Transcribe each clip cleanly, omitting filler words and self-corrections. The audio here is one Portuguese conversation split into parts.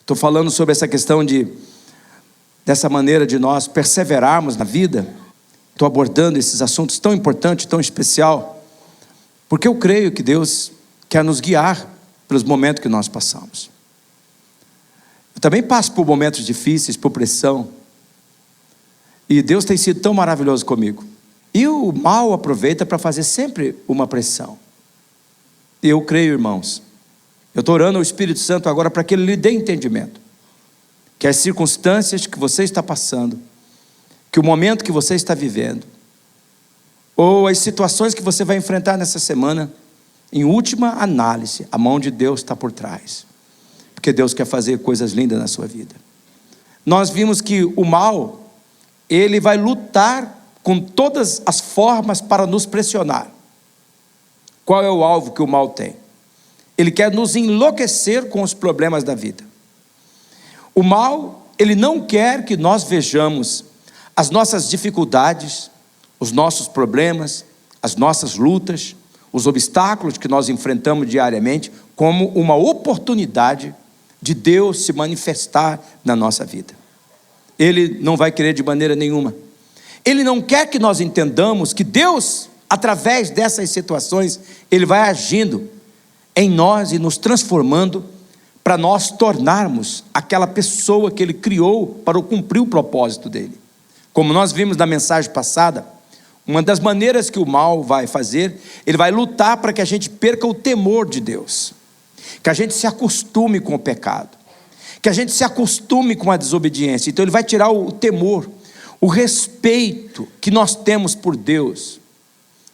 Estou falando sobre essa questão dessa maneira de nós perseverarmos na vida. Estou abordando esses assuntos tão importantes, tão especial, porque eu creio que Deus quer nos guiar pelos momentos que nós passamos. Eu também passo por momentos difíceis, por pressão, e Deus tem sido tão maravilhoso comigo. E o mal aproveita para fazer sempre uma pressão. E eu creio, irmãos, eu estou orando ao Espírito Santo agora para que Ele lhe dê entendimento, que as circunstâncias que você está passando, que o momento que você está vivendo, ou as situações que você vai enfrentar nessa semana, em última análise, a mão de Deus está por trás, porque Deus quer fazer coisas lindas na sua vida. Nós vimos que o mal, ele vai lutar com todas as formas para nos pressionar. Qual é o alvo que o mal tem? Ele quer nos enlouquecer com os problemas da vida. O mal, ele não quer que nós vejamos as nossas dificuldades, os nossos problemas, as nossas lutas, os obstáculos que nós enfrentamos diariamente, como uma oportunidade de Deus se manifestar na nossa vida. Ele não vai querer de maneira nenhuma. Ele não quer que nós entendamos que Deus, através dessas situações, Ele vai agindo em nós e nos transformando para nós tornarmos aquela pessoa que Ele criou para cumprir o propósito dEle. Como nós vimos na mensagem passada, uma das maneiras que o mal vai fazer, ele vai lutar para que a gente perca o temor de Deus, que a gente se acostume com o pecado, que a gente se acostume com a desobediência. Então ele vai tirar o temor, o respeito que nós temos por Deus.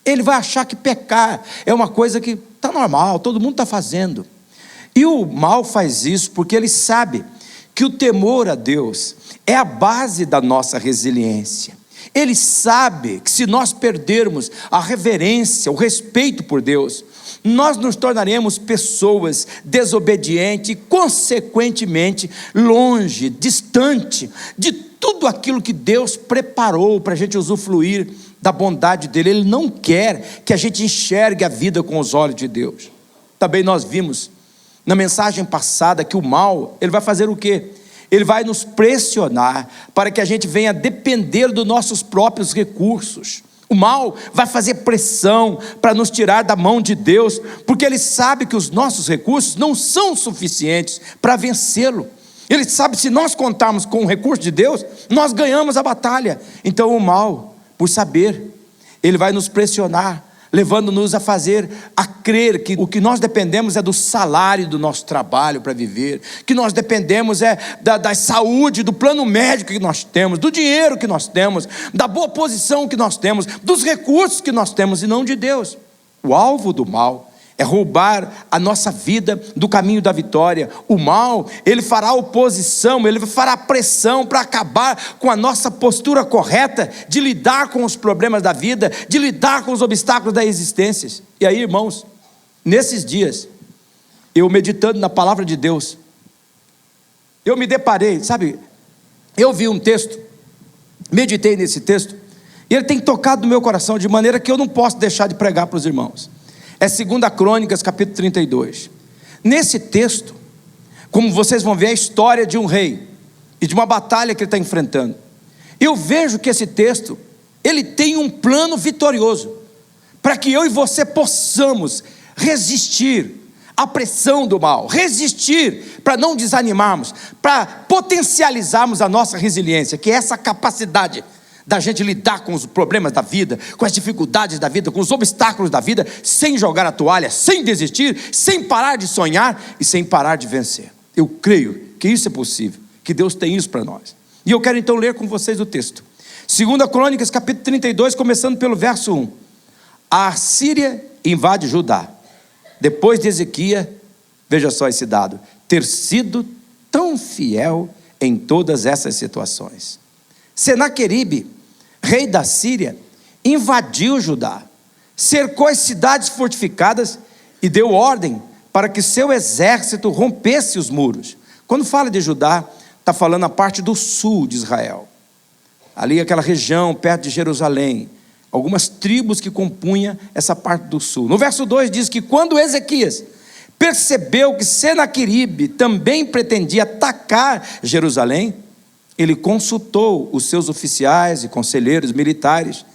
Ele vai achar que pecar é uma coisa que está normal, todo mundo está fazendo. E o mal faz isso porque ele sabe que o temor a Deus é a base da nossa resiliência. Ele sabe que se nós perdermos a reverência, o respeito por Deus, nós nos tornaremos pessoas desobedientes e, consequentemente, longe, distante de tudo aquilo que Deus preparou para a gente usufruir da bondade dEle. Ele não quer que a gente enxergue a vida com os olhos de Deus. Também nós vimos na mensagem passada que o mal, ele vai fazer o quê? Ele vai nos pressionar para que a gente venha depender dos nossos próprios recursos. O mal vai fazer pressão para nos tirar da mão de Deus, porque ele sabe que os nossos recursos não são suficientes para vencê-lo. Ele sabe que se nós contarmos com o recurso de Deus, nós ganhamos a batalha. Então o mal, por saber, ele vai nos pressionar, levando-nos a crer que o que nós dependemos é do salário do nosso trabalho para viver, que nós dependemos da saúde, do plano médico que nós temos, do dinheiro que nós temos, da boa posição que nós temos, dos recursos que nós temos, e não de Deus. O alvo do mal é roubar a nossa vida do caminho da vitória. O mal, ele fará oposição, ele fará pressão para acabar com a nossa postura correta de lidar com os problemas da vida, de lidar com os obstáculos da existência. E aí, irmãos, nesses dias, eu meditando na palavra de Deus, eu me deparei, sabe, eu vi um texto, meditei nesse texto, e ele tem tocado no meu coração de maneira que eu não posso deixar de pregar para os irmãos. É 2 Crônicas, capítulo 32. Nesse texto, como vocês vão ver, a história de um rei e de uma batalha que ele está enfrentando. Eu vejo que esse texto, ele tem um plano vitorioso, para que eu e você possamos resistir à pressão do mal, resistir para não desanimarmos, para potencializarmos a nossa resiliência, que é essa capacidade da gente lidar com os problemas da vida, com as dificuldades da vida, com os obstáculos da vida, sem jogar a toalha, sem desistir, sem parar de sonhar e sem parar de vencer. Eu creio que isso é possível, que Deus tem isso para nós. E eu quero então ler com vocês o texto. 2 Crônicas, capítulo 32, começando pelo verso 1. A Assíria invade Judá, depois de Ezequias, veja só esse dado, ter sido tão fiel em todas essas situações. Senaqueribe, rei da Síria, invadiu Judá, cercou as cidades fortificadas e deu ordem para que seu exército rompesse os muros. Quando fala de Judá, está falando a parte do sul de Israel, ali aquela região perto de Jerusalém, algumas tribos que compunham essa parte do sul. No verso 2 diz que quando Ezequias percebeu que Senaqueribe também pretendia atacar Jerusalém, ele consultou os seus oficiais e conselheiros militares,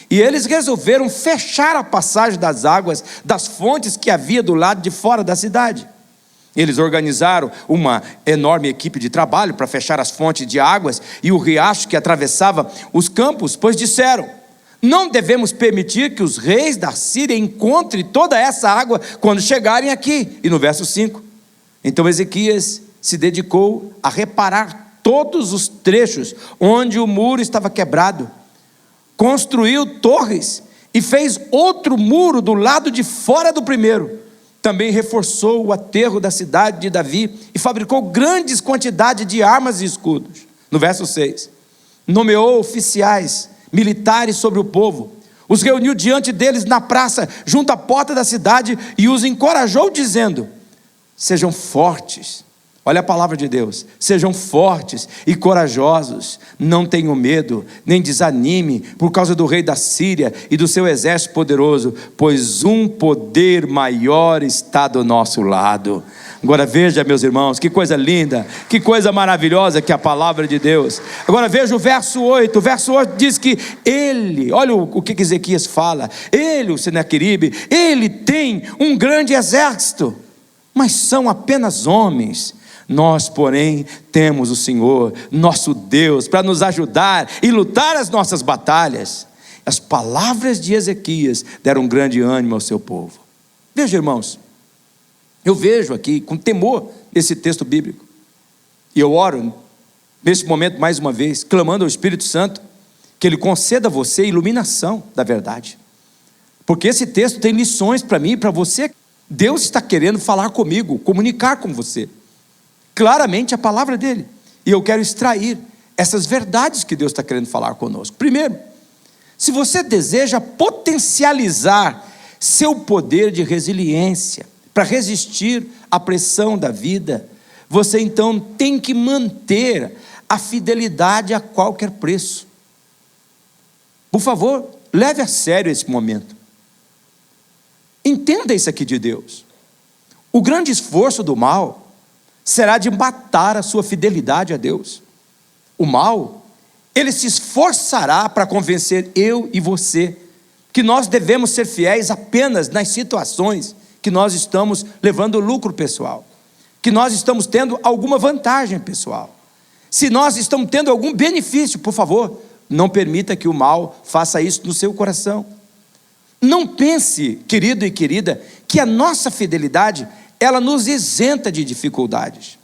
e eles resolveram fechar a passagem das águas das fontes que havia do lado de fora da cidade. Eles organizaram uma enorme equipe de trabalho para fechar as fontes de águas e o riacho que atravessava os campos, pois disseram: não devemos permitir que os reis da Síria encontrem toda essa água quando chegarem aqui. E no verso 5, então Ezequias se dedicou a reparar todos os trechos onde o muro estava quebrado, construiu torres e fez outro muro do lado de fora do primeiro. Também reforçou o aterro da cidade de Davi e fabricou grandes quantidades de armas e escudos. No verso 6, nomeou oficiais militares sobre o povo, os reuniu diante deles na praça, junto à porta da cidade, e os encorajou dizendo: sejam fortes. Olha a palavra de Deus: sejam fortes e corajosos, não tenham medo, nem desanime por causa do rei da Síria e do seu exército poderoso, pois um poder maior está do nosso lado. Agora veja, meus irmãos, que coisa linda, que coisa maravilhosa que é a palavra de Deus. Agora veja o verso 8, o verso 8 diz que ele, olha o que Ezequias fala, ele, o Senaqueribe, ele tem um grande exército, mas são apenas homens. Nós, porém, temos o Senhor, nosso Deus, para nos ajudar e lutar as nossas batalhas. As palavras de Ezequias deram grande ânimo ao seu povo. Veja, irmãos, eu vejo aqui com temor esse texto bíblico, e eu oro nesse momento mais uma vez, clamando ao Espírito Santo, que Ele conceda a você a iluminação da verdade, porque esse texto tem lições para mim e para você. Deus está querendo falar comigo, comunicar com você claramente a palavra dele, e eu quero extrair essas verdades que Deus está querendo falar conosco. Primeiro, se você deseja potencializar seu poder de resiliência para resistir à pressão da vida, você então tem que manter a fidelidade a qualquer preço. Por favor, leve a sério esse momento. Entenda isso aqui de Deus. O grande esforço do mal será de matar a sua fidelidade a Deus. O mal, ele se esforçará para convencer eu e você que nós devemos ser fiéis apenas nas situações que nós estamos levando lucro pessoal, que nós estamos tendo alguma vantagem pessoal. Se nós estamos tendo algum benefício, por favor, não permita que o mal faça isso no seu coração. Não pense, querido e querida, que a nossa fidelidade ela nos isenta de dificuldades.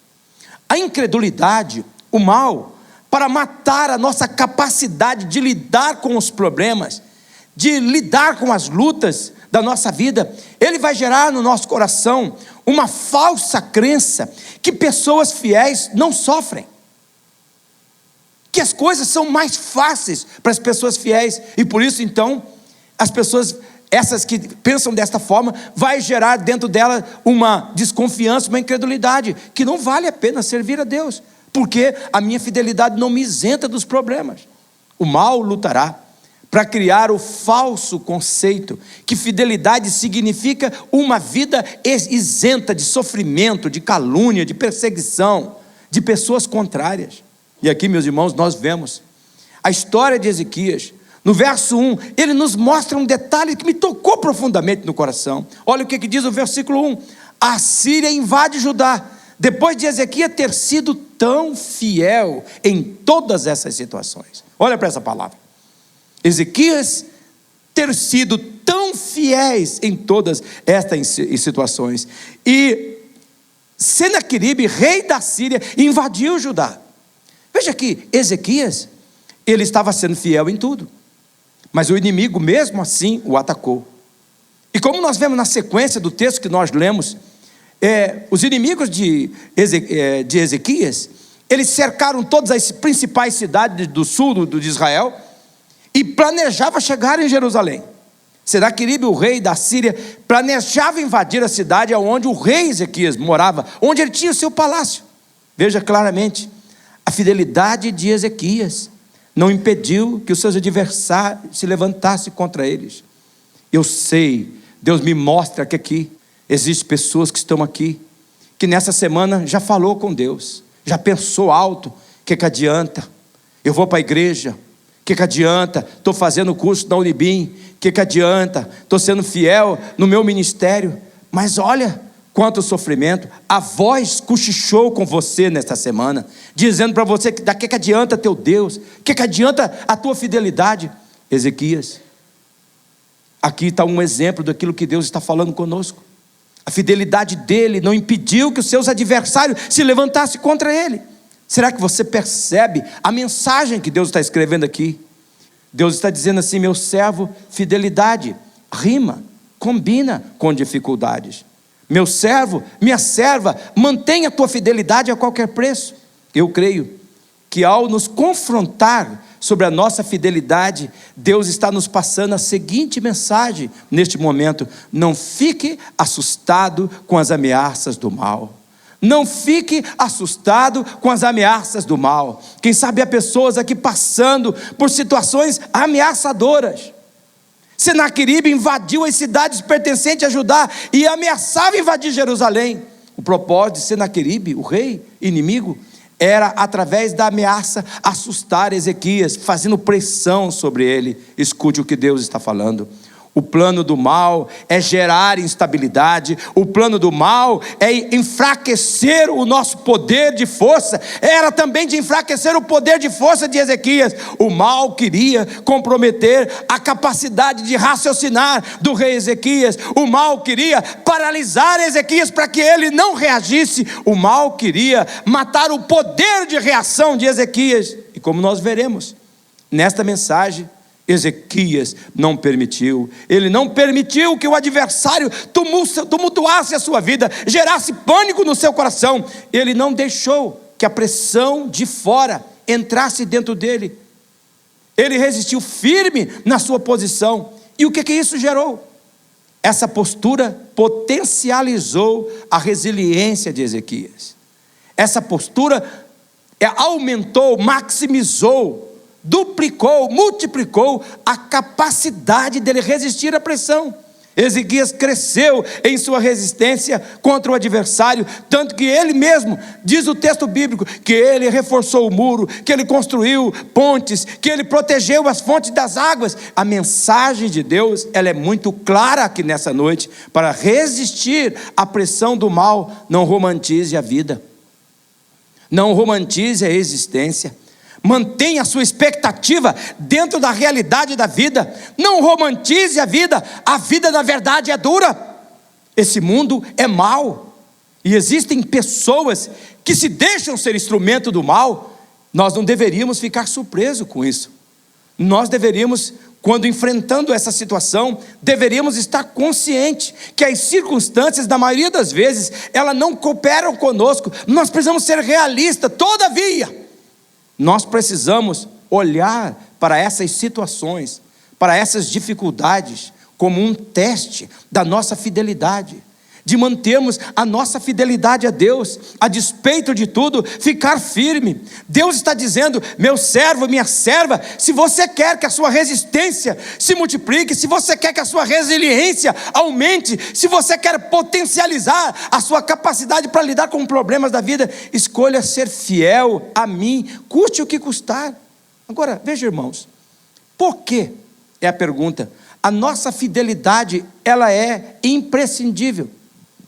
A incredulidade, o mal, para matar a nossa capacidade de lidar com os problemas, de lidar com as lutas da nossa vida, ele vai gerar no nosso coração uma falsa crença que pessoas fiéis não sofrem, que as coisas são mais fáceis para as pessoas fiéis, e por isso então, as pessoas essas que pensam desta forma, vai gerar dentro dela uma desconfiança, uma incredulidade, que não vale a pena servir a Deus, porque a minha fidelidade não me isenta dos problemas. O mal lutará para criar o falso conceito, que fidelidade significa uma vida isenta de sofrimento, de calúnia, de perseguição, de pessoas contrárias. E aqui, meus irmãos, nós vemos a história de Ezequias. No verso 1, ele nos mostra um detalhe que me tocou profundamente no coração. Olha o que diz o versículo 1. A Síria invade Judá, depois de Ezequias ter sido tão fiel em todas essas situações. Olha para essa palavra. Ezequias ter sido tão fiéis em todas estas situações. E Senaqueribe, rei da Síria, invadiu Judá. Veja aqui, Ezequias, ele estava sendo fiel em tudo, mas o inimigo mesmo assim o atacou. E como nós vemos na sequência do texto que nós lemos, os inimigos de Ezequias, eles cercaram todas as principais cidades do sul de Israel e planejavam chegar em Jerusalém. Senaqueribe, o rei da Síria, planejava invadir a cidade onde o rei Ezequias morava, onde ele tinha o seu palácio. Veja claramente, a fidelidade de Ezequias não impediu que os seus adversários se levantassem contra eles. Eu sei, Deus me mostra que aqui, Existem pessoas que estão aqui, que nessa semana já falou com Deus, já pensou alto: o que adianta? Eu vou para a igreja, o que adianta? Estou fazendo o curso da Unibim, o que adianta? Estou sendo fiel no meu ministério. Mas olha quanto sofrimento. A voz cochichou com você nesta semana, dizendo para você que que adianta teu Deus, que adianta a tua fidelidade. Ezequias, aqui está um exemplo daquilo que Deus está falando conosco. A fidelidade dele não impediu que os seus adversários se levantassem contra ele. Será que você percebe a mensagem que Deus está escrevendo aqui? Deus está dizendo assim: meu servo, fidelidade rima, combina com dificuldades. Meu servo, minha serva, mantenha a tua fidelidade a qualquer preço. Eu creio que ao nos confrontar sobre a nossa fidelidade, Deus está nos passando a seguinte mensagem neste momento: não fique assustado com as ameaças do mal. Não fique assustado com as ameaças do mal. Quem sabe há pessoas aqui passando por situações ameaçadoras. Senaqueribe invadiu as cidades pertencentes a Judá e ameaçava invadir Jerusalém. O propósito de Senaqueribe, o rei inimigo, era através da ameaça assustar Ezequias, fazendo pressão sobre ele. Escute o que Deus está falando. O plano do mal é gerar instabilidade. O plano do mal é enfraquecer o nosso poder de força. Era também de enfraquecer o poder de força de Ezequias. O mal queria comprometer a capacidade de raciocinar do rei Ezequias. O mal queria paralisar Ezequias para que ele não reagisse. O mal queria matar o poder de reação de Ezequias. E como nós veremos nesta mensagem, Ezequias não permitiu. Ele não permitiu que o adversário tumultuasse a sua vida, gerasse pânico no seu coração. Ele não deixou que a pressão de fora entrasse dentro dele. Ele resistiu firme na sua posição. E o que isso gerou? Essa postura potencializou a resiliência de Ezequias. Essa postura aumentou, maximizou, duplicou, multiplicou a capacidade dele resistir à pressão. Ezequias cresceu em sua resistência contra o adversário, tanto que ele mesmo, diz o texto bíblico, que ele reforçou o muro, que ele construiu pontes, que ele protegeu as fontes das águas. A mensagem de Deus, ela é muito clara aqui nessa noite: para resistir à pressão do mal, não romantize a vida, não romantize a existência. Mantenha a sua expectativa dentro da realidade da vida. Não romantize a vida. A vida na verdade é dura. Esse mundo é mau. E existem pessoas que se deixam ser instrumento do mal. Nós não deveríamos ficar surpresos com isso. Nós deveríamos, quando enfrentando essa situação, deveríamos estar conscientes que as circunstâncias, na maioria das vezes, elas não cooperam conosco. Nós precisamos ser realistas. Todavia, nós precisamos olhar para essas situações, para essas dificuldades, como um teste da nossa fidelidade, de mantermos a nossa fidelidade a Deus, a despeito de tudo, ficar firme. Deus está dizendo: meu servo, minha serva, se você quer que a sua resistência se multiplique, se você quer que a sua resiliência aumente, se você quer potencializar a sua capacidade para lidar com problemas da vida, escolha ser fiel a mim, custe o que custar. Agora, veja, irmãos, por que, é a pergunta, a nossa fidelidade, ela é imprescindível?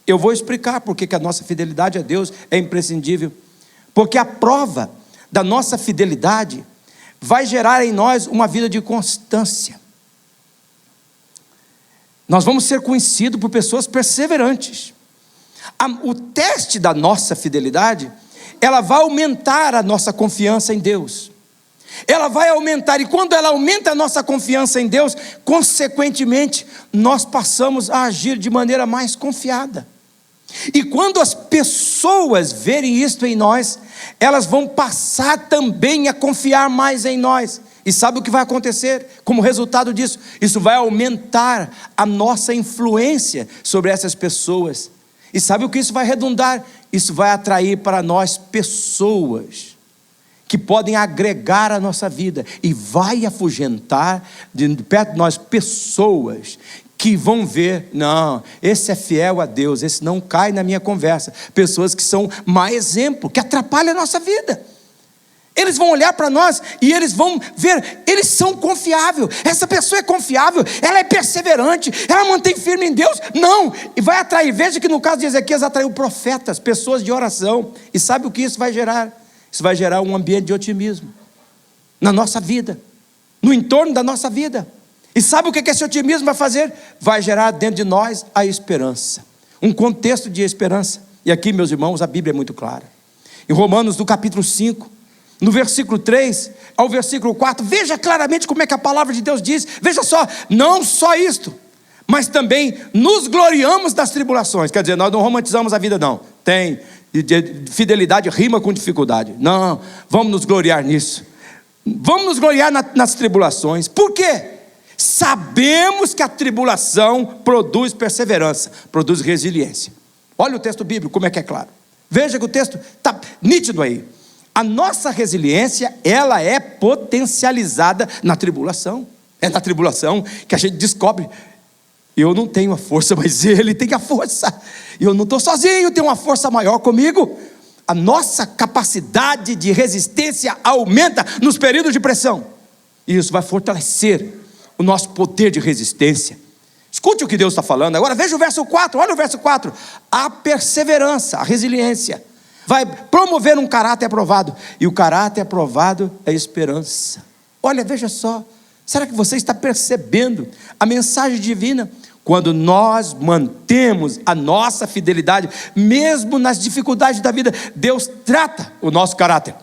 Eu vou explicar por que a nossa fidelidade a Deus é imprescindível. Porque a prova da nossa fidelidade vai gerar em nós uma vida de constância. Nós vamos ser conhecidos por pessoas perseverantes. O teste da nossa fidelidade, ela vai aumentar a nossa confiança em Deus. Ela vai aumentar, e quando ela aumenta a nossa confiança em Deus, consequentemente, nós passamos a agir de maneira mais confiada. E quando as pessoas verem isto em nós, elas vão passar também a confiar mais em nós. E sabe o que vai acontecer como resultado disso? Isso vai aumentar a nossa influência sobre essas pessoas. E sabe o que isso vai redundar? Isso vai atrair para nós pessoas que podem agregar a nossa vida, e vai afugentar de perto de nós pessoas que vão ver, não, esse é fiel a Deus, esse não cai na minha conversa. Pessoas que são má exemplo, que atrapalham a nossa vida. Eles vão olhar para nós e eles vão ver, eles são confiáveis. Essa pessoa é confiável, ela é perseverante, ela mantém firme em Deus. Não, e vai atrair, veja que no caso de Ezequias atraiu profetas, pessoas de oração. E sabe o que isso vai gerar? Isso vai gerar um ambiente de otimismo na nossa vida, no entorno da nossa vida. E sabe o que esse otimismo vai fazer? Vai gerar dentro de nós a esperança, um contexto de esperança. E aqui, meus irmãos, a Bíblia é muito clara. Em Romanos, no capítulo 5, no versículo 3 ao versículo 4, veja claramente como é que a palavra de Deus diz. Veja só, não só isto, mas também nos gloriamos das tribulações. Quer dizer, nós não romantizamos a vida, não. Tem, fidelidade rima com dificuldade. Não, vamos nos gloriar nisso. Vamos nos gloriar nas tribulações. Por quê? Sabemos que a tribulação produz perseverança, produz resiliência. Olha o texto bíblico, como é que é claro. Veja que o texto está nítido aí. A nossa resiliência, ela é potencializada na tribulação. É na tribulação que a gente descobre, eu não tenho a força, mas Ele tem a força. Eu não estou sozinho, tem uma força maior comigo. A nossa capacidade de resistência aumenta nos períodos de pressão. E isso vai fortalecer o nosso poder de resistência. Escute o que Deus está falando. Agora veja o verso 4, olha o verso 4. A perseverança, a resiliência, vai promover um caráter aprovado. E o caráter aprovado é a esperança. Olha, veja só. Será que você está percebendo a mensagem divina? Quando nós mantemos a nossa fidelidade, mesmo nas dificuldades da vida, Deus trata o nosso caráter.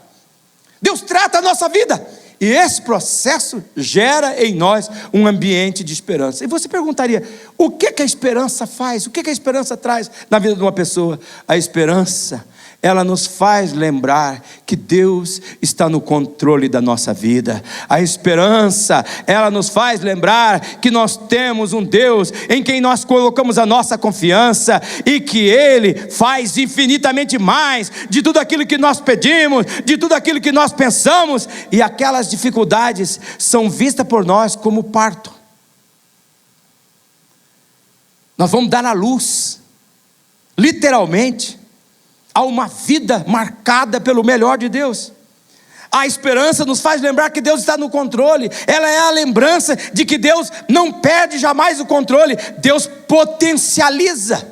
Deus trata a nossa vida. E esse processo gera em nós um ambiente de esperança. E você perguntaria, o que a esperança faz? O que a esperança traz na vida de uma pessoa? A esperança, ela nos faz lembrar que Deus está no controle da nossa vida. A esperança, ela nos faz lembrar que nós temos um Deus em quem nós colocamos a nossa confiança e que Ele faz infinitamente mais de tudo aquilo que nós pedimos, de tudo aquilo que nós pensamos. E aquelas dificuldades são vistas por nós como parto. Nós vamos dar à luz, literalmente, a uma vida marcada pelo melhor de Deus. A esperança nos faz lembrar que Deus está no controle. Ela é a lembrança de que Deus não perde jamais o controle. Deus potencializa,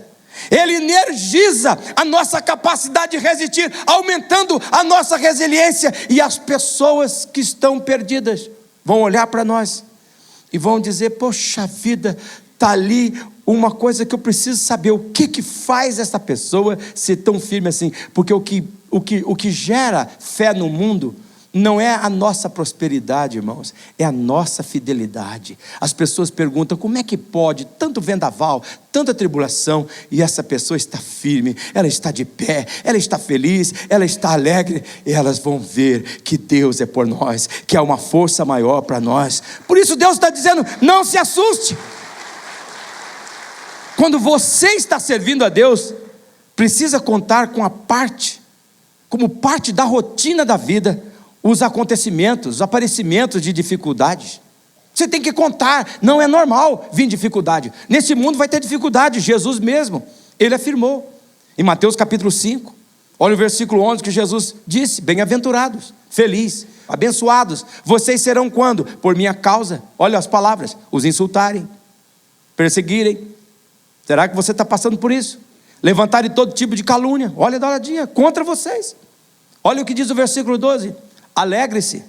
Ele energiza a nossa capacidade de resistir, aumentando a nossa resiliência. E as pessoas que estão perdidas vão olhar para nós e vão dizer, poxa vida, está ali uma coisa que eu preciso saber, o que faz essa pessoa ser tão firme assim? Porque o que gera fé no mundo não é a nossa prosperidade, irmãos, é a nossa fidelidade. As pessoas perguntam, como é que pode tanto vendaval, tanta tribulação, e essa pessoa está firme, ela está de pé, ela está feliz, ela está alegre, e elas vão ver que Deus é por nós, que há uma força maior para nós. Por isso Deus está dizendo, não se assuste. Quando você está servindo a Deus, precisa contar com a parte, como parte da rotina da vida, os acontecimentos, os aparecimentos de dificuldades. Você tem que contar, não é normal vir dificuldade. Nesse mundo vai ter dificuldade, Jesus mesmo, Ele afirmou. Em Mateus capítulo 5, olha o versículo 11 que Jesus disse, bem-aventurados, felizes, abençoados, vocês serão quando? Por minha causa, olha as palavras, os insultarem, perseguirem. Será que você está passando por isso? Levantarem todo tipo de calúnia, olha, dá uma olhadinha, contra vocês. Olha o que diz o versículo 12, alegre-se,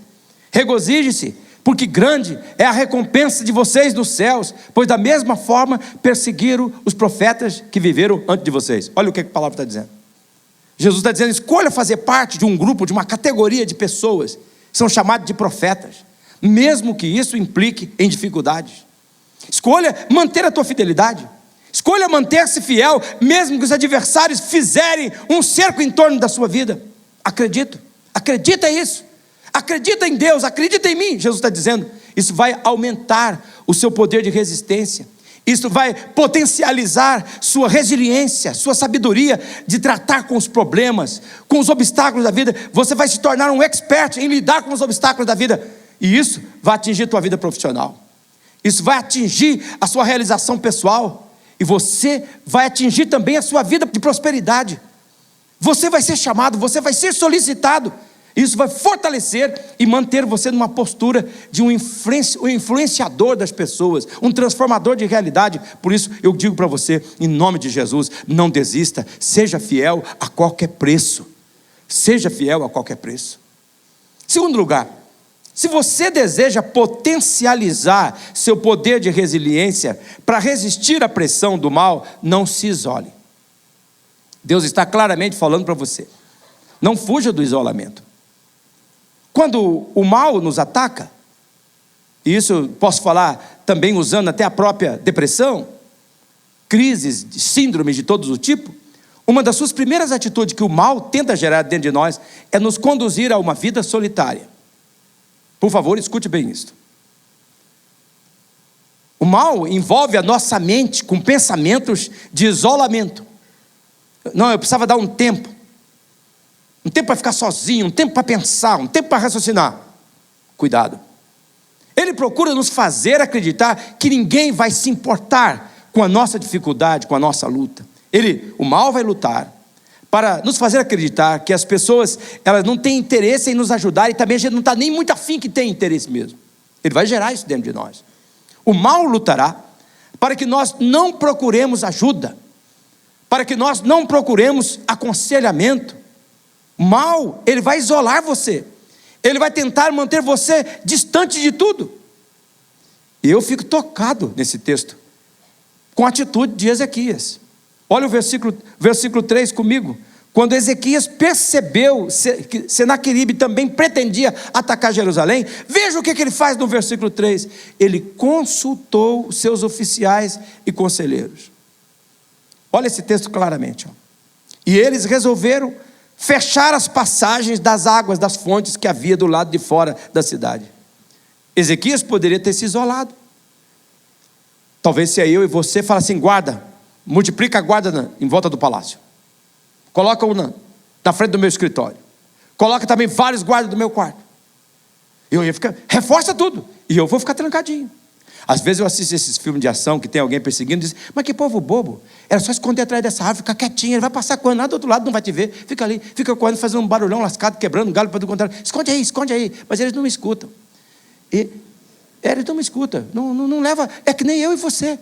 regozije-se, porque grande é a recompensa de vocês nos céus, pois da mesma forma perseguiram os profetas que viveram antes de vocês. Olha o que a palavra está dizendo. Jesus está dizendo, escolha fazer parte de um grupo, de uma categoria de pessoas, que são chamadas de profetas, mesmo que isso implique em dificuldades. Escolha manter a tua fidelidade. Escolha manter-se fiel, mesmo que os adversários fizerem um cerco em torno da sua vida. Acredita nisso. Acredita em Deus, acredita em mim. Jesus está dizendo, isso vai aumentar o seu poder de resistência. Isso vai potencializar sua resiliência, sua sabedoria de tratar com os problemas, com os obstáculos da vida. Você vai se tornar um expert em lidar com os obstáculos da vida. E isso vai atingir a tua vida profissional. Isso vai atingir a sua realização pessoal. E você vai atingir também a sua vida de prosperidade. Você vai ser chamado, você vai ser solicitado. Isso vai fortalecer e manter você numa postura de um influenciador das pessoas, um transformador de realidade. Por isso eu digo para você, em nome de Jesus, não desista, seja fiel a qualquer preço. Seja fiel a qualquer preço. Segundo lugar, se você deseja potencializar seu poder de resiliência para resistir à pressão do mal, não se isole. Deus está claramente falando para você, não fuja do isolamento. Quando o mal nos ataca, e isso eu posso falar também usando até a própria depressão, crises, síndromes de todo o tipo, uma das suas primeiras atitudes que o mal tenta gerar dentro de nós é nos conduzir a uma vida solitária. Por favor, escute bem isso. O mal envolve a nossa mente com pensamentos de isolamento. Não, eu precisava dar um tempo para ficar sozinho, um tempo para pensar, um tempo para raciocinar. Cuidado. Ele procura nos fazer acreditar que ninguém vai se importar com a nossa dificuldade, com a nossa luta. O mal vai lutar para nos fazer acreditar que as pessoas, elas não têm interesse em nos ajudar, e também a gente não está nem muito afim que tenha interesse mesmo. Ele vai gerar isso dentro de nós. O mal lutará para que nós não procuremos ajuda, para que nós não procuremos aconselhamento. O mal, ele vai isolar você, ele vai tentar manter você distante de tudo. E eu fico tocado nesse texto com a atitude de Ezequias. Olha o versículo 3 comigo. Quando Ezequias percebeu que Senaqueribe também pretendia atacar Jerusalém, veja o que ele faz no versículo 3. Ele consultou seus oficiais e conselheiros. Olha esse texto claramente. E eles resolveram fechar as passagens das águas das fontes que havia do lado de fora da cidade. Ezequias poderia ter se isolado. Talvez se eu e você fala assim, guarda, multiplica a guarda em volta do palácio. Coloca uma na frente do meu escritório. Coloca também vários guardas do meu quarto. Eu ia ficar, reforça tudo. E eu vou ficar trancadinho. Às vezes eu assisto esses filmes de ação que tem alguém perseguindo e diz, mas que povo bobo. Era só esconder atrás dessa árvore, ficar quietinho. Ele vai passar correndo lá do outro lado, não vai te ver. Fica ali, fica correndo, fazendo um barulhão lascado, quebrando galho para do contrário. Esconde aí. Mas eles não me escutam. Eles não me escutam. Não leva, é que nem eu e você.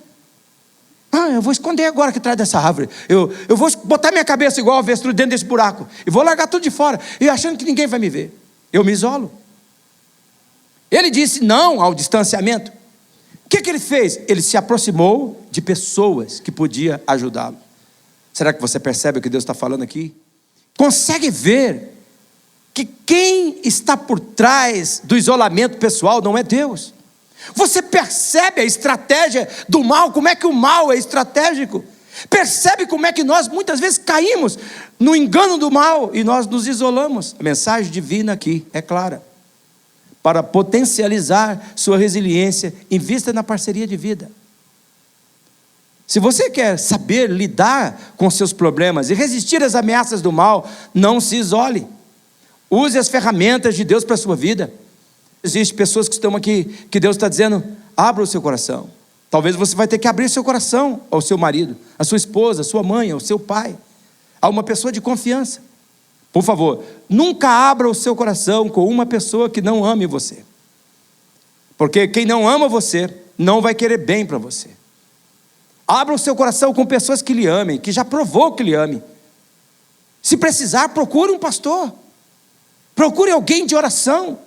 Eu vou esconder agora aqui atrás dessa árvore. Eu vou botar minha cabeça igual avestruz dentro desse buraco. E vou largar tudo de fora. E achando que ninguém vai me ver. Eu me isolo. Ele disse não ao distanciamento. O que ele fez? Ele se aproximou de pessoas que podiam ajudá-lo. Será que você percebe o que Deus está falando aqui? Consegue ver que quem está por trás do isolamento pessoal não é Deus. Você percebe a estratégia do mal, como é que o mal é estratégico? Percebe como é que nós muitas vezes caímos no engano do mal e nós nos isolamos? A mensagem divina aqui é clara. Para potencializar sua resiliência, invista na parceria de vida. Se você quer saber lidar com seus problemas e resistir às ameaças do mal, não se isole. Use as ferramentas de Deus para a sua vida. Existem pessoas que estão aqui, que Deus está dizendo, abra o seu coração. Talvez você vai ter que abrir seu coração ao seu marido, à sua esposa, à sua mãe, ao seu pai, a uma pessoa de confiança. Por favor, nunca abra o seu coração com uma pessoa que não ame você. Porque quem não ama você, não vai querer bem para você. Abra o seu coração com pessoas que lhe amem, que já provou que lhe ame. Se precisar, procure um pastor. Procure alguém de oração.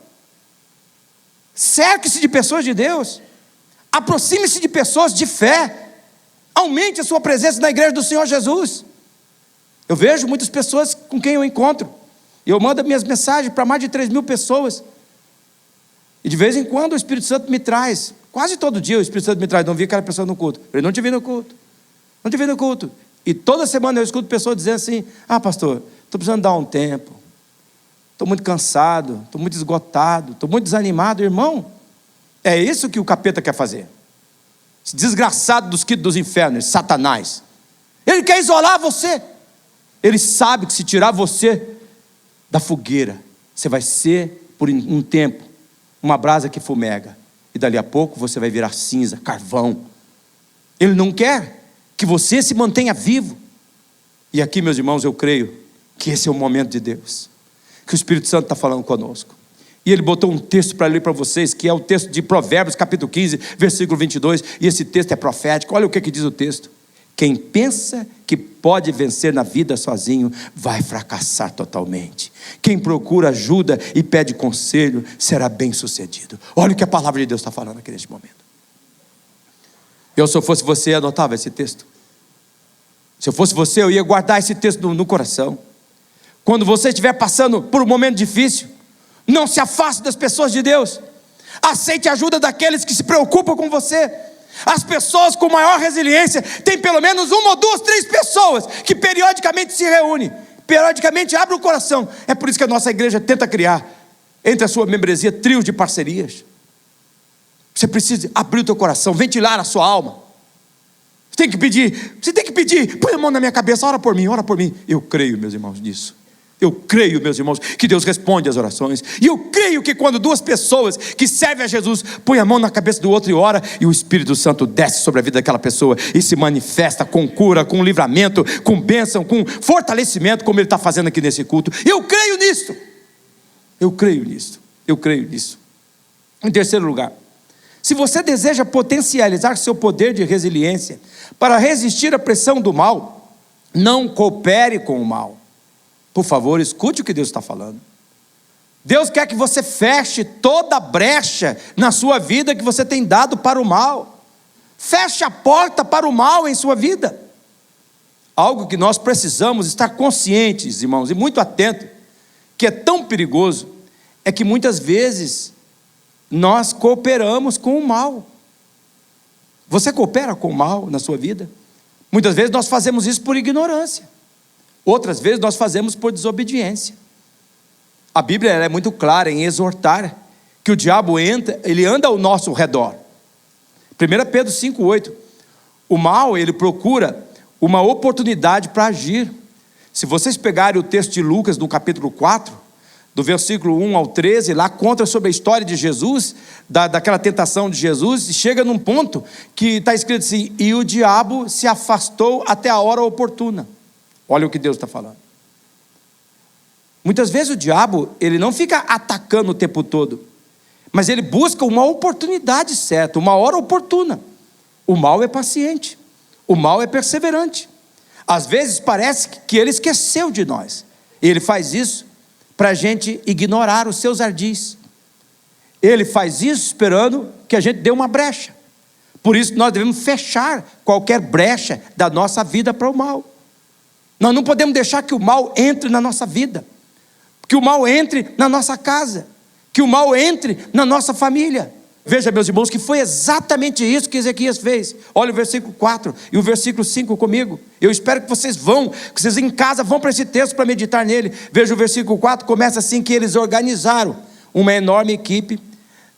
Cerque-se de pessoas de Deus. Aproxime-se de pessoas de fé. Aumente a sua presença na igreja do Senhor Jesus. Eu vejo muitas pessoas com quem eu encontro. Eu mando minhas mensagens para mais de 3.000 pessoas. E de vez em quando o Espírito Santo me traz. Quase todo dia o Espírito Santo me traz. Não vi aquela pessoa no culto. Eu não te vi no culto. Não te vi no culto. E toda semana eu escuto pessoas dizendo assim, pastor, estou precisando dar um tempo. Estou muito cansado, estou muito esgotado, estou muito desanimado. Irmão, é isso que o capeta quer fazer. Esse desgraçado dos infernos, Satanás. Ele quer isolar você. Ele sabe que se tirar você da fogueira, você vai ser, por um tempo, uma brasa que fumega. E dali a pouco você vai virar cinza, carvão. Ele não quer que você se mantenha vivo. E aqui, meus irmãos, eu creio que esse é o momento de Deus, que o Espírito Santo está falando conosco. E ele botou um texto para ler para vocês, que é o texto de Provérbios, capítulo 15, versículo 22, e esse texto é profético. Olha o que diz o texto: quem pensa que pode vencer na vida sozinho, vai fracassar totalmente. Quem procura ajuda e pede conselho, será bem sucedido. Olha o que a palavra de Deus está falando aqui neste momento. Eu, se eu fosse você, anotava esse texto. Se eu fosse você, eu ia guardar esse texto no coração. Quando você estiver passando por um momento difícil, não se afaste das pessoas de Deus. Aceite a ajuda daqueles que se preocupam com você. As pessoas com maior resiliência têm pelo menos uma ou duas, três pessoas que periodicamente se reúnem, periodicamente abrem o coração. É por isso que a nossa igreja tenta criar, entre a sua membresia, trios de parcerias. Você precisa abrir o teu coração, ventilar a sua alma. Você tem que pedir, põe a mão na minha cabeça, ora por mim, ora por mim. Eu creio, meus irmãos, nisso. Eu creio, meus irmãos, que Deus responde às orações. E eu creio que quando duas pessoas que servem a Jesus põem a mão na cabeça do outro e ora, e o Espírito Santo desce sobre a vida daquela pessoa e se manifesta com cura, com livramento, com bênção, com fortalecimento, como Ele está fazendo aqui nesse culto. Eu creio nisso. Eu creio nisso. Eu creio nisso. Em terceiro lugar, se você deseja potencializar seu poder de resiliência para resistir à pressão do mal, não coopere com o mal. Por favor, escute o que Deus está falando. Deus quer que você feche toda a brecha na sua vida que você tem dado para o mal. Feche a porta para o mal em sua vida. Algo que nós precisamos estar conscientes, irmãos, e muito atentos, que é tão perigoso, é que muitas vezes nós cooperamos com o mal. Você coopera com o mal na sua vida? Muitas vezes nós fazemos isso por ignorância. Outras vezes nós fazemos por desobediência. A Bíblia é muito clara em exortar que o diabo ele anda ao nosso redor. 1 Pedro 5,8. O mal, ele procura uma oportunidade para agir. Se vocês pegarem o texto de Lucas no capítulo 4, do versículo 1 ao 13, lá conta sobre a história de Jesus, daquela tentação de Jesus, e chega num ponto que está escrito assim: e o diabo se afastou até a hora oportuna. Olha o que Deus está falando. Muitas vezes o diabo, ele não fica atacando o tempo todo, mas ele busca uma oportunidade certa, uma hora oportuna. O mal é paciente, o mal é perseverante. Às vezes parece que ele esqueceu de nós, e ele faz isso para a gente ignorar os seus ardis. Ele faz isso esperando que a gente dê uma brecha. Por isso nós devemos fechar qualquer brecha da nossa vida para o mal. Nós não podemos deixar que o mal entre na nossa vida, que o mal entre na nossa casa, que o mal entre na nossa família. Veja, meus irmãos, que foi exatamente isso que Ezequias fez. Olha o versículo 4 e o versículo 5 comigo. Eu espero que vocês em casa vão para esse texto para meditar nele. Veja o versículo 4, começa assim: que eles organizaram uma enorme equipe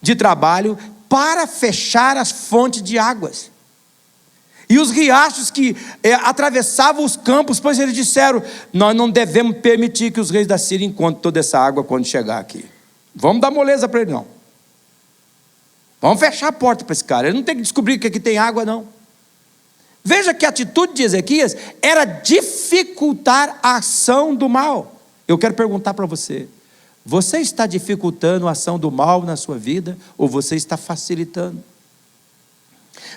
de trabalho para fechar as fontes de águas e os riachos que atravessavam os campos, pois eles disseram: nós não devemos permitir que os reis da Síria encontrem toda essa água quando chegar aqui. Vamos dar moleza para ele, não. Vamos fechar a porta para esse cara, ele não tem que descobrir que aqui tem água, não. Veja que a atitude de Ezequias era dificultar a ação do mal. Eu quero perguntar para você: você está dificultando a ação do mal na sua vida, ou você está facilitando?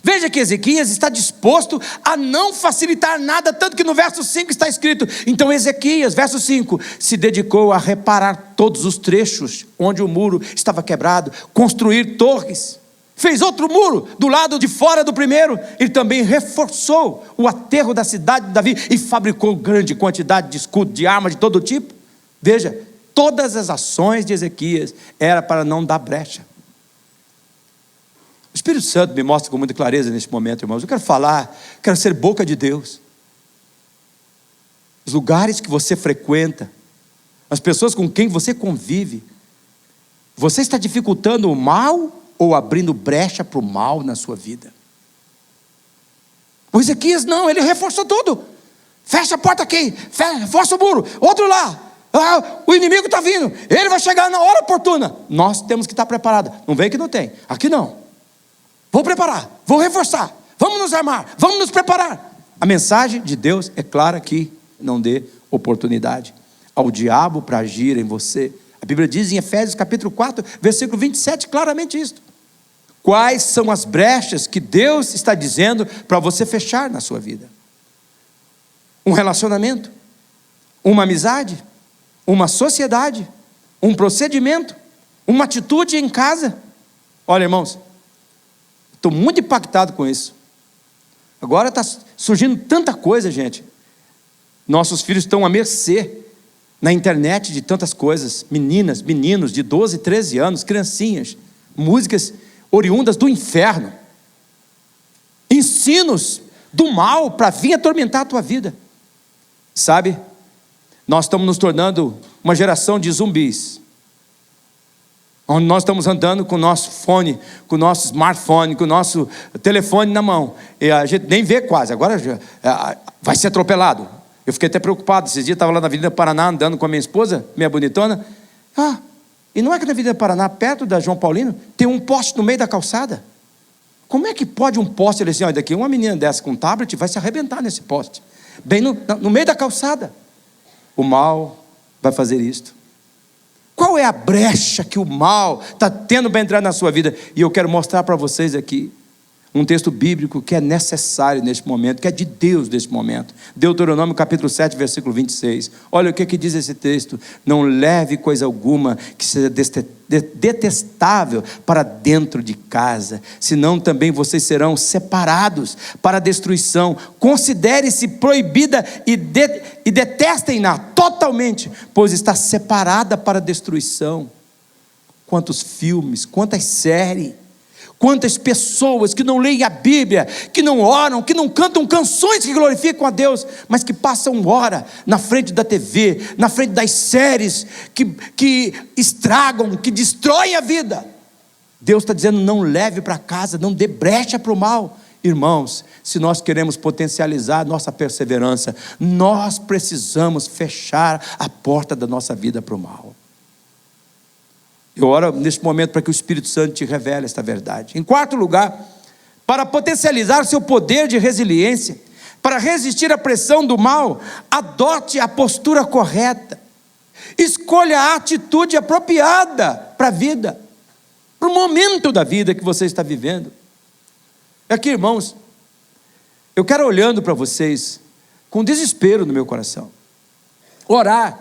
Veja que Ezequias está disposto a não facilitar nada, tanto que no verso 5 está escrito: então Ezequias, verso 5, se dedicou a reparar todos os trechos onde o muro estava quebrado, construir torres, fez outro muro do lado de fora do primeiro. Ele também reforçou o aterro da cidade de Davi e fabricou grande quantidade de escudo, de armas de todo tipo. Veja, todas as ações de Ezequias era para não dar brecha. O Espírito Santo me mostra com muita clareza neste momento, irmãos. Eu quero falar, quero ser boca de Deus. Os lugares que você frequenta, as pessoas com quem você convive, você está dificultando o mal ou abrindo brecha para o mal na sua vida? O Ezequias não, ele reforçou tudo. Fecha a porta aqui, reforça o muro, outro lá. O inimigo está vindo, ele vai chegar na hora oportuna. Nós temos que estar preparados. Não vem que não tem, aqui não. vou preparar, vou reforçar, vamos nos armar, vamos nos preparar. A mensagem de Deus é clara aqui: não dê oportunidade ao diabo para agir em você. A Bíblia diz em Efésios capítulo 4, versículo 27, claramente isso. Quais são as brechas que Deus está dizendo para você fechar na sua vida? Um relacionamento, uma amizade, uma sociedade, um procedimento, uma atitude em casa. Olha, irmãos, estou muito impactado com isso. Agora está surgindo tanta coisa, gente. Nossos filhos estão à mercê na internet de tantas coisas. Meninas, meninos de 12, 13 anos, criancinhas, músicas oriundas do inferno, ensinos do mal para vir atormentar a tua vida. Sabe, nós estamos nos tornando uma geração de zumbis, onde nós estamos andando com o nosso fone, com o nosso smartphone, com o nosso telefone na mão, e a gente nem vê quase, agora vai ser atropelado. Eu fiquei até preocupado, esses dias estava lá na Avenida Paraná, andando com a minha esposa, minha bonitona, e não é que na Avenida Paraná, perto da João Paulino, tem um poste no meio da calçada. Como é que pode um poste, ele assim, olha, daqui uma menina dessa com um tablet vai se arrebentar nesse poste, bem no meio da calçada. O mal vai fazer isto. Qual é a brecha que o mal está tendo para entrar na sua vida? E eu quero mostrar para vocês aqui um texto bíblico que é necessário neste momento, que é de Deus neste momento. Deuteronômio capítulo 7, versículo 26. Olha o que diz esse texto: não leve coisa alguma que seja detestável para dentro de casa, senão também vocês serão separados para a destruição. Considere-se proibida e detestem-na totalmente, pois está separada para a destruição. Quantos filmes, quantas séries, quantas pessoas que não leem a Bíblia, que não oram, que não cantam canções que glorificam a Deus, mas que passam hora na frente da TV, na frente das séries, que estragam, que destroem a vida. Deus está dizendo: não leve para casa, não dê brecha para o mal. Irmãos, se nós queremos potencializar nossa perseverança, nós precisamos fechar a porta da nossa vida para o mal. Eu oro neste momento para que o Espírito Santo te revele esta verdade. Em quarto lugar, para potencializar seu poder de resiliência, para resistir à pressão do mal, adote a postura correta. Escolha a atitude apropriada para a vida, para o momento da vida que você está vivendo. Aqui, irmãos, eu quero, olhando para vocês com desespero no meu coração, orar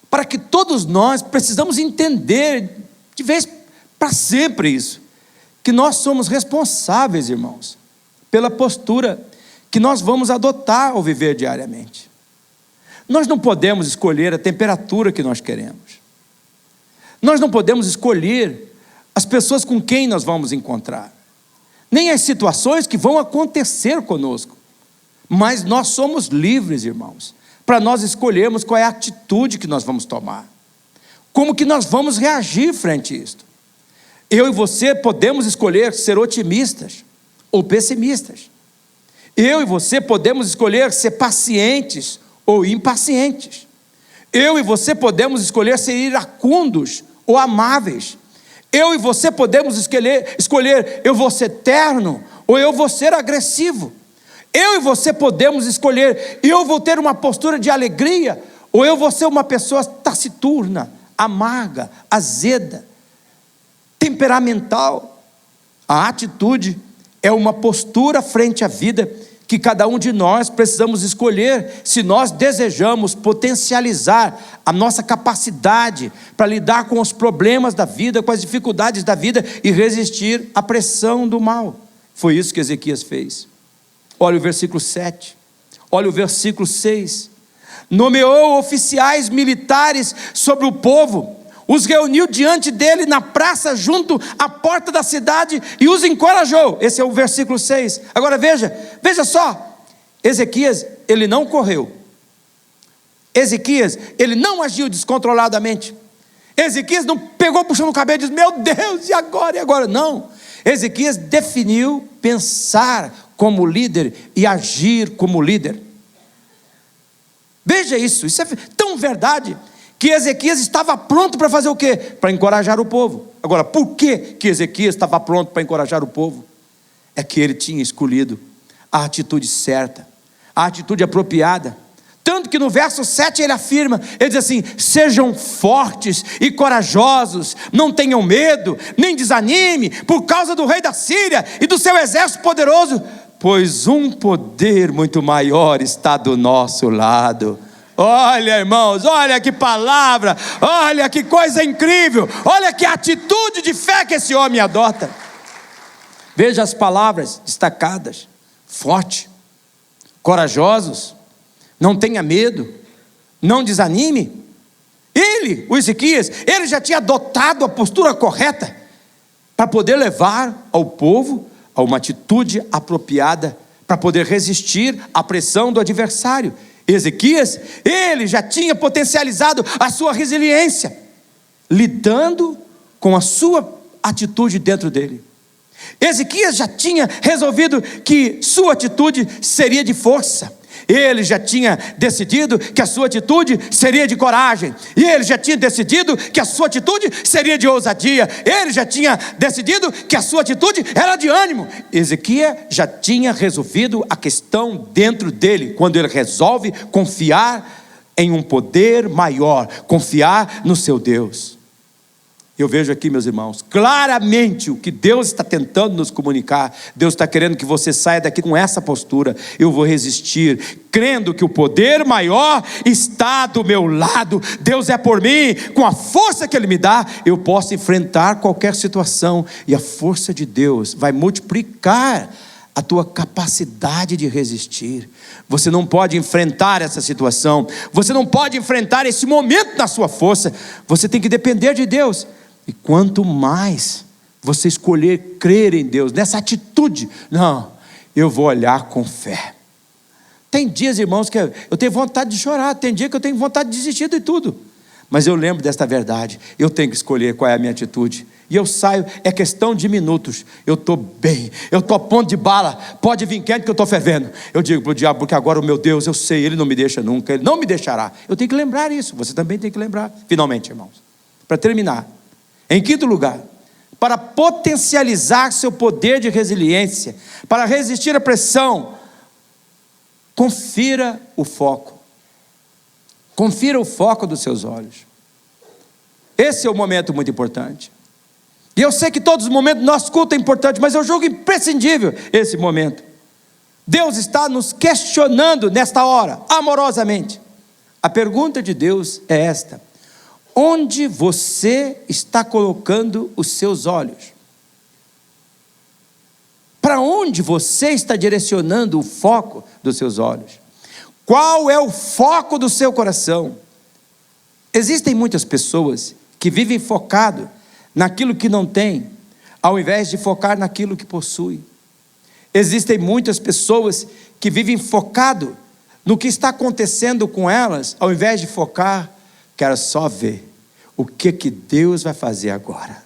para que todos nós precisamos entender de vez para sempre isso, que nós somos responsáveis, irmãos, pela postura que nós vamos adotar ao viver diariamente. Nós não podemos escolher a temperatura que nós queremos, nós não podemos escolher as pessoas com quem nós vamos encontrar, nem as situações que vão acontecer conosco, mas nós somos livres, irmãos, para nós escolhermos qual é a atitude que nós vamos tomar, como que nós vamos reagir frente a isto. Eu e você podemos escolher ser otimistas ou pessimistas. Eu e você podemos escolher ser pacientes ou impacientes. Eu e você podemos escolher ser iracundos ou amáveis. Eu e você podemos escolher eu vou ser terno ou eu vou ser agressivo. Eu e você podemos escolher eu vou ter uma postura de alegria ou eu vou ser uma pessoa taciturna, amarga, azeda, temperamental. A atitude é uma postura frente à vida que cada um de nós precisamos escolher se nós desejamos potencializar a nossa capacidade para lidar com os problemas da vida, com as dificuldades da vida e resistir à pressão do mal. Foi isso que Ezequias fez. Olha o versículo 7, olha o versículo 6. Nomeou oficiais militares sobre o povo, os reuniu diante dele na praça junto à porta da cidade e os encorajou. Esse é o versículo 6. Agora veja só, Ezequias, ele não correu. Ezequias, ele não agiu descontroladamente. Ezequias não pegou puxando o cabelo e disse: meu Deus, e agora? Não. Ezequias definiu pensar como líder e agir como líder. Veja isso é tão verdade, que Ezequias estava pronto para fazer o quê? Para encorajar o povo. Agora, por que Ezequias estava pronto para encorajar o povo? é que ele tinha escolhido a atitude certa, a atitude apropriada. Tanto que no verso 7 ele afirma, ele diz assim: sejam fortes e corajosos, não tenham medo, nem desanime, por causa do rei da Síria e do seu exército poderoso, pois um poder muito maior está do nosso lado. Olha, irmãos, olha que palavra, olha que coisa incrível, olha que atitude de fé que esse homem adota. Veja as palavras destacadas: forte, corajosos, não tenha medo, não desanime. Ele, o Ezequias, ele já tinha adotado a postura correta para poder levar ao povo a uma atitude apropriada para poder resistir à pressão do adversário. Ezequias, ele já tinha potencializado a sua resiliência, lidando com a sua atitude dentro dele. Ezequias já tinha resolvido que sua atitude seria de força. Ele já tinha decidido que a sua atitude seria de coragem. E ele já tinha decidido que a sua atitude seria de ousadia. Ele já tinha decidido que a sua atitude era de ânimo. Ezequias já tinha resolvido a questão dentro dele, quando ele resolve confiar em um poder maior, confiar no seu Deus. Eu vejo aqui, meus irmãos, claramente o que Deus está tentando nos comunicar. Deus está querendo que você saia daqui com essa postura: eu vou resistir, crendo que o poder maior está do meu lado. Deus é por mim, com a força que Ele me dá, eu posso enfrentar qualquer situação, e a força de Deus vai multiplicar a tua capacidade de resistir. Você não pode enfrentar essa situação, você não pode enfrentar esse momento na sua força, você tem que depender de Deus. E quanto mais você escolher crer em Deus, nessa atitude, não, eu vou olhar com fé. Tem dias, irmãos, que eu tenho vontade de chorar, tem dia que eu tenho vontade de desistir de tudo, mas eu lembro desta verdade: eu tenho que escolher qual é a minha atitude, e eu saio, é questão de minutos, eu estou bem, eu estou a ponto de bala, pode vir quente que eu estou fervendo. Eu digo para o diabo, porque agora o meu Deus, eu sei, Ele não me deixa nunca, Ele não me deixará. Eu tenho que lembrar isso, você também tem que lembrar. Finalmente, irmãos, para terminar, em quinto lugar, para potencializar seu poder de resiliência, para resistir à pressão, confira o foco. Confira o foco dos seus olhos. Esse é um momento muito importante. E eu sei que todos os momentos do nosso culto é importante, mas eu julgo imprescindível esse momento. Deus está nos questionando nesta hora, amorosamente. A pergunta de Deus é esta: onde você está colocando os seus olhos? Para onde você está direcionando o foco dos seus olhos? Qual é o foco do seu coração? Existem muitas pessoas que vivem focado naquilo que não tem, ao invés de focar naquilo que possui. Existem muitas pessoas que vivem focado no que está acontecendo com elas, ao invés de focar: quero só ver o que Deus vai fazer agora.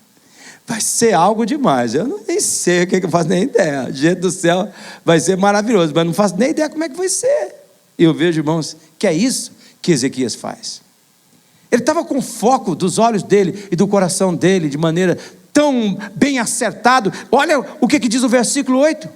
Vai ser algo demais, eu nem sei o que eu faço, nem ideia. Gente do céu, vai ser maravilhoso, mas não faço nem ideia como é que vai ser. E eu vejo, irmãos, que é isso que Ezequias faz. Ele estava com o foco dos olhos dele e do coração dele de maneira tão bem acertado. Olha o que diz o versículo 8.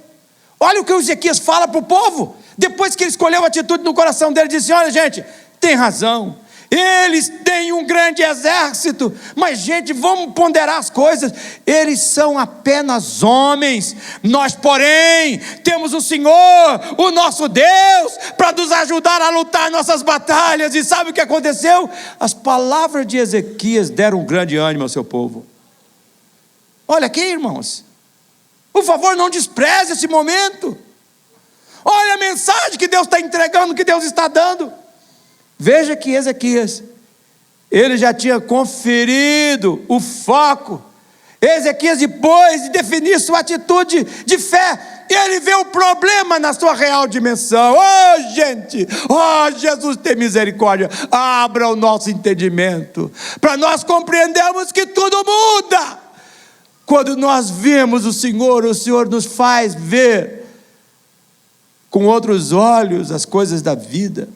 Olha o que o Ezequias fala para o povo, depois que ele escolheu a atitude no coração dele. Ele disse: olha, gente, tem razão, eles têm um grande exército, mas, gente, vamos ponderar as coisas, eles são apenas homens, nós, porém, temos o Senhor, o nosso Deus, para nos ajudar a lutar nossas batalhas. E sabe o que aconteceu? As palavras de Ezequias deram um grande ânimo ao seu povo. Olha aqui, irmãos, por favor, não despreze esse momento. Olha a mensagem que Deus está entregando, que Deus está dando. Veja que Ezequias, ele já tinha conferido o foco. Ezequias, depois de definir sua atitude de fé, ele vê o problema na sua real dimensão. Oh, gente, oh, Jesus, tem misericórdia, abra o nosso entendimento, para nós compreendermos que tudo muda. Quando nós vemos o Senhor nos faz ver com outros olhos as coisas da vida.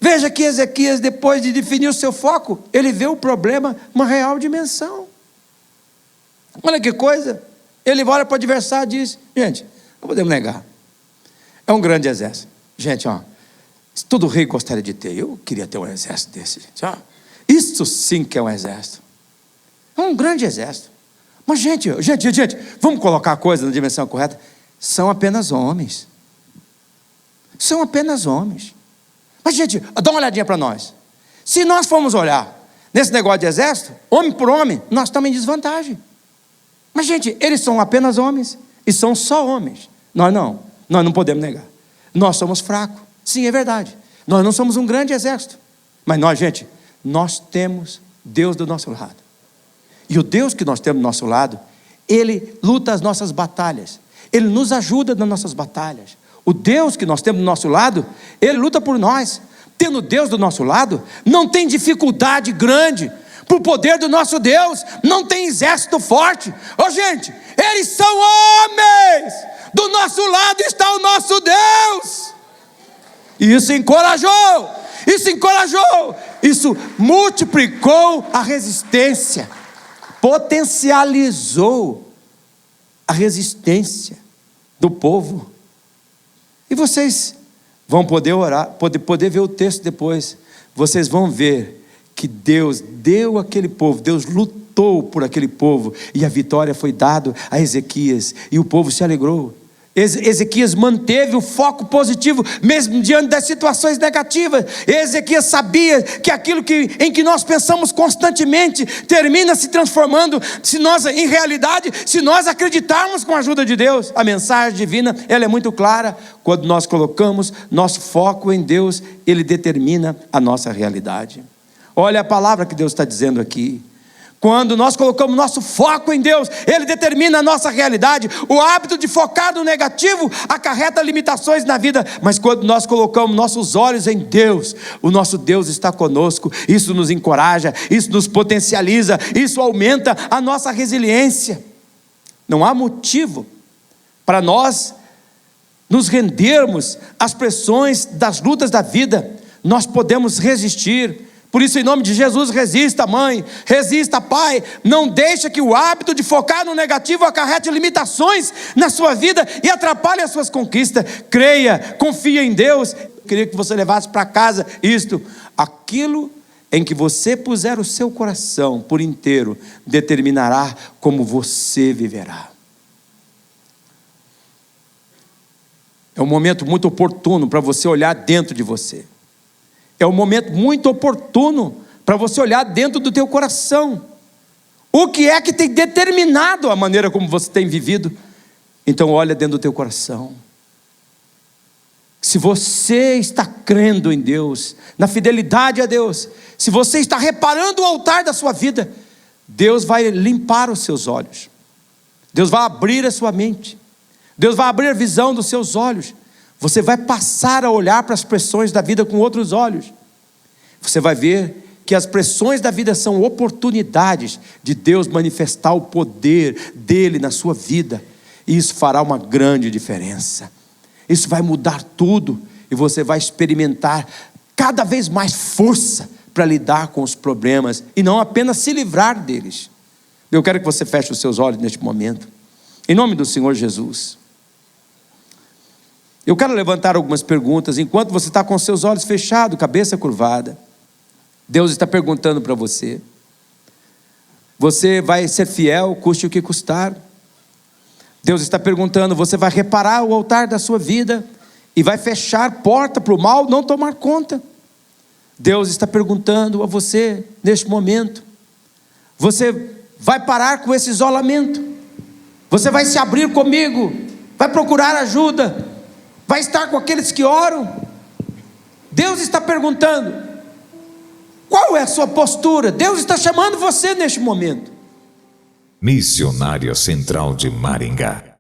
Veja que Ezequias, depois de definir o seu foco, ele vê o problema uma real dimensão. Olha que coisa. Ele olha para o adversário e diz: gente, não podemos negar, é um grande exército. Gente, todo rei gostaria de ter. Eu queria ter um exército desse, gente. Isso sim que é um exército. É um grande exército. Mas gente, vamos colocar a coisa na dimensão correta. São apenas homens. São apenas homens. Mas gente, dá uma olhadinha para nós. Se nós formos olhar nesse negócio de exército, homem por homem, nós estamos em desvantagem. Mas gente, eles são apenas homens. E são só homens. Nós não podemos negar. Nós somos fracos. Sim, é verdade. Nós não somos um grande exército. Mas nós temos Deus do nosso lado. E o Deus que nós temos do nosso lado, Ele luta as nossas batalhas. Ele nos ajuda nas nossas batalhas. O Deus que nós temos do nosso lado, Ele luta por nós. Tendo Deus do nosso lado, não tem dificuldade grande. Por poder do nosso Deus, não tem exército forte. Gente, eles são homens. Do nosso lado está o nosso Deus. E isso encorajou. Isso multiplicou a resistência. Potencializou a resistência do povo. E vocês vão poder orar, poder ver o texto depois. Vocês vão ver que Deus deu àquele povo, Deus lutou por aquele povo, e a vitória foi dada a Ezequias, e o povo se alegrou. Ezequias manteve o foco positivo, mesmo diante das situações negativas. Ezequias sabia que aquilo em que nós pensamos constantemente termina se transformando, se nós acreditarmos com a ajuda de Deus. A mensagem divina, ela é muito clara. Quando nós colocamos nosso foco em Deus, Ele determina a nossa realidade. Olha a palavra que Deus está dizendo aqui. Quando nós colocamos nosso foco em Deus, Ele determina a nossa realidade. O hábito de focar no negativo acarreta limitações na vida. Mas quando nós colocamos nossos olhos em Deus, o nosso Deus está conosco. Isso nos encoraja, isso nos potencializa, isso aumenta a nossa resiliência. Não há motivo para nós nos rendermos às pressões das lutas da vida. Nós podemos resistir. Por isso, em nome de Jesus, resista, mãe, resista, pai. Não deixa que o hábito de focar no negativo acarrete limitações na sua vida e atrapalhe as suas conquistas. Creia, confia em Deus. Eu queria que você levasse para casa aquilo em que você puser o seu coração por inteiro, determinará como você viverá. É um momento muito oportuno para você olhar dentro de você. É um momento muito oportuno para você olhar dentro do teu coração. O que é que tem determinado a maneira como você tem vivido? Então olha dentro do teu coração. Se você está crendo em Deus, na fidelidade a Deus, se você está reparando o altar da sua vida, Deus vai limpar os seus olhos. Deus vai abrir a sua mente. Deus vai abrir a visão dos seus olhos. Você vai passar a olhar para as pressões da vida com outros olhos. Você vai ver que as pressões da vida são oportunidades de Deus manifestar o poder dele na sua vida. E isso fará uma grande diferença. Isso vai mudar tudo. E você vai experimentar cada vez mais força para lidar com os problemas. E não apenas se livrar deles. Eu quero que você feche os seus olhos neste momento. Em nome do Senhor Jesus. Eu quero levantar algumas perguntas. Enquanto você está com seus olhos fechados, cabeça curvada, Deus está perguntando para você: você vai ser fiel, custe o que custar? Deus está perguntando: você vai reparar o altar da sua vida e vai fechar porta para o mal não tomar conta? Deus está perguntando a você neste momento: você vai parar com esse isolamento? Você vai se abrir comigo? Vai procurar ajuda? Vai estar com aqueles que oram? Deus está perguntando: qual é a sua postura? Deus está chamando você neste momento. Missionária Central de Maringá.